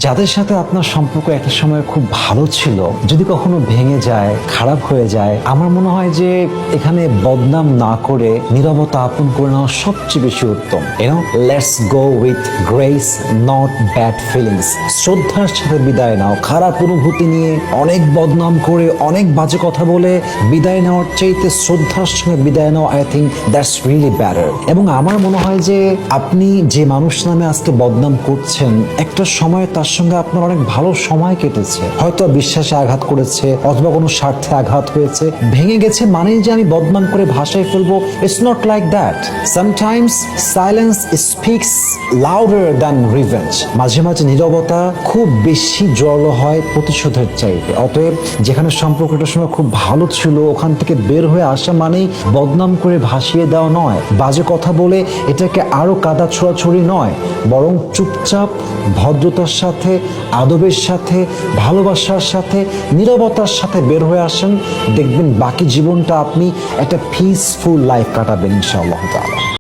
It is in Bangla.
যাদের সাথে আপনার সম্পর্ক একটা সময় খুব ভালো ছিল, যদি কখনো ভেঙে যায়, খারাপ হয়ে যায়, আমার মনে হয় যে এখানে বদনাম না করে নীরবতা আপন করে নেওয়া সবচেয়ে বেশি উত্তম। Let's go with grace, not bad feelings. শ্রদ্ধার সাথে বিদায় নাও। খারাপ অনুভূতি নিয়ে অনেক বদনাম করে, অনেক বাজে কথা বলে বিদায় নেওয়ার চাইতে শ্রদ্ধার সঙ্গে বিদায় নেওয়া, I think that's really better. এবং আমার মনে হয় যে আপনি যে মানুষ নামে আজকে বদনাম করছেন, একটা সময় তার সঙ্গে আপনার অনেক ভালো সময় কেটেছে, হয়তো বিশ্বাসে আঘাত করেছে অথবা কোনো স্বার্থে আঘাত হয়েছে, ভেঙে গেছে মানেই যে আমি বদনাম করে ভাষায় ফেলবো, it's not like that. Sometimes silence speaks louder than revenge. মাঝে মাঝে নীরবতা খুব বেশি জড়ো হয় প্রতিশোধের চাইতে। অতএব যেখানে সম্পর্কটার সময় খুব ভালো ছিল, ওখান থেকে বের হয়ে আসা মানেই বদনাম করে ভাসিয়ে দেওয়া নয়, বাজে কথা বলে এটাকে আরো কাদা ছোড়াছড়ি নয়, বরং চুপচাপ ভদ্রতার সাথে, আদবের সাথে, ভালোবাসার সাথে, নীরবতার সাথে বের হয়ে আসেন। দেখবেন বাকি জীবনটা আপনি একটা পিসফুল লাইফ কাটাবেন ইনশাআল্লাহ তাআলা।